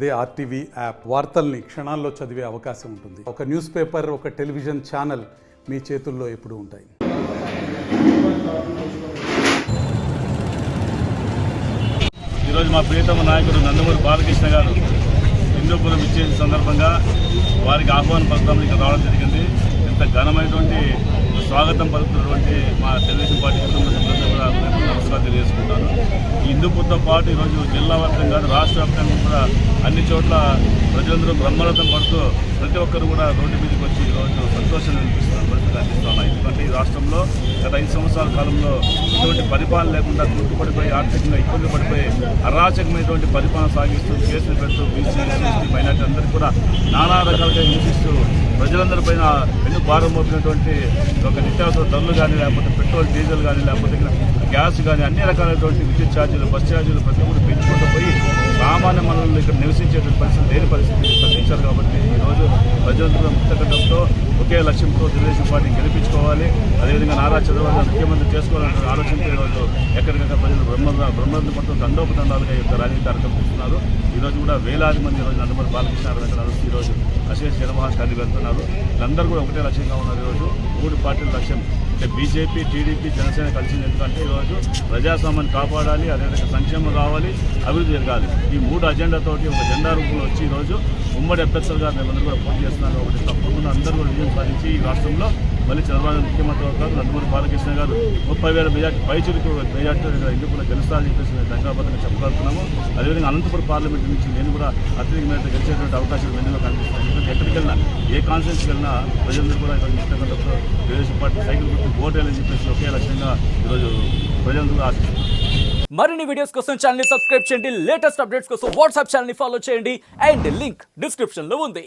అదే RTV app వార్తల్ని క్షణాల్లో చదివే అవకాశం ఉంటుంది. ఒక న్యూస్ పేపర్, ఒక టెలివిజన్ ఛానల్ మీ చేతుల్లో ఎప్పుడూ ఉంటాయి. ఈరోజు మా ప్రియతమ నాయకుడు నందమూరి బాలకృష్ణ గారు హిందూపురం ఇచ్చేసిన సందర్భంగా వారికి ఆహ్వానం పలుకుతామని ఇక్కడ రావడం జరిగింది. ఇంత ఘనమైనటువంటి స్వాగతం పలుకుతున్నటువంటి మా తెలుగుదేశం పార్టీ కుటుంబ సభ్యులందరూ కూడా నమస్కారం తెలియజేసుకుంటాను. ఈ హిందూపూర్తో పాటు ఈరోజు జిల్లా వ్యాప్తంగా రాష్ట్ర వ్యాప్తంగా కూడా అన్ని చోట్ల ప్రజలందరూ బ్రహ్మరథం పడుతూ ప్రతి ఒక్కరు కూడా రోడ్డు మీదకి వచ్చి ఈరోజు సంతోషాన్ని అనిపిస్తున్నారు, పరిస్థితి అనిపిస్తున్నాయి. ఎందుకంటే ఈ రాష్ట్రంలో గత 5 సంవత్సరాల కాలంలో ఇటువంటి పరిపాలన లేకుండా కుంటుపడిపోయి ఆర్థికంగా ఇబ్బంది పడిపోయి అరాచకమైనటువంటి పరిపాలన సాగిస్తూ కేసులు పెడుతూ బీసీ, ఎస్సీ మైనార్టీ అందరికీ కూడా నానా రకాలుగా హింసిస్తూ ప్రజలందరిపైన ఎన్నో భారం మోపినటువంటి ఒక నిత్యావసర ధరలు కానీ, లేకపోతే పెట్రోల్ డీజిల్ కానీ, లేకపోతే గ్యాస్ కానీ అన్ని రకాలైనటువంటి విద్యుత్ ఛార్జీలు, బస్ ఛార్జీలు ప్రతి ఒక్కరు పెంచుకుంటూ పోయి సామాన్య మనల్ని ఇక్కడ నివసించేటువంటి పరిస్థితి లేని పరిస్థితి తగ్గించారు. కాబట్టి ఈరోజు ప్రజలందరూ ముక్తకంఠంతో ఒకే లక్ష్యంతో తెలుగుదేశం పార్టీని గెలిపించుకోవాలి, అదేవిధంగా నారా చంద్రబాబు నాయుడు ముఖ్యమంత్రి చేసుకోవాలనే ఆలోచనతో ఈరోజు ఎక్కడికక్కడ ప్రజలు బ్రహ్మరథం పడుతూ తండోపతండాలుగా యొక్క రాజకీయ కార్యక్రమం చేస్తున్నారు. ఈరోజు కూడా వేలాది మంది ఈరోజు నందమూరి బాలకృష్ణ వెళ్తున్నారు. ఈరోజు అశేష జనమహాశాలి వెళ్తున్నారు. వీళ్ళందరూ కూడా ఒకటే లక్ష్యంగా ఉన్నారు. ఈరోజు 3 పార్టీల లక్ష్యం అంటే బీజేపీ, టీడీపీ, జనసేన కలిసింది. ఎందుకంటే ఈరోజు ప్రజాస్వామ్యాన్ని కాపాడాలి, అదేవిధంగా సంక్షేమం కావాలి, అభివృద్ధి జరగాలి. ఈ 3 అజెండాతోటి ఒక జెండా రూపంలో వచ్చి ఈరోజు ఉమ్మడి అభ్యర్థులుగా మేమందరూ కూడా పోటీ చేస్తున్నారు. ఒకటి తప్పకుండా అందరూ కూడా విజయం సాధించి ఈ రాష్ట్రంలో మళ్ళీ చంద్రబాబు ముఖ్యమంత్రి అవుతారు. నందమూరి బాలకృష్ణ గారు 30,000 మెజార్టీ పైచులకు మెజార్టీ హిందూపురం గెలుస్తారని చెప్పేసి మేము దంగాబద్ధంగా చెప్పగలుగుతున్నాము. అదేవిధంగా అనంతపురం పార్లమెంట్ నుంచి నేను కూడా అత్యధిక మేరకు గెలిచేటువంటి అవకాశాలు వెన్నులో కనిపిస్తున్నాయి. ఎందుకంటే ఎక్కడికి వెళ్ళినా, ఏ కాన్ఫరెన్స్కి వెళ్ళినా ప్రజలందరూ కూడా ఈరోజు ముఖ్యమంత్రితో తెలుగుదేశం పార్టీ సైకిల్ గుర్తు ఓటేయాలని చెప్పేసి ఒకే లక్ష్యంగా ఈరోజు ప్రజలందరూ ఆశిస్తున్నారు. మరిన్ని వీడియోస్ కోసం ఛానల్ ని సబ్స్క్రైబ్ చేయండి, లేటెస్ట్ అప్డేట్స్ కోసం వాట్సాప్ ఛానల్ ని ఫాలో చేయండి అండ్ లింక్ డిస్క్రిప్షన్ లో ఉంది.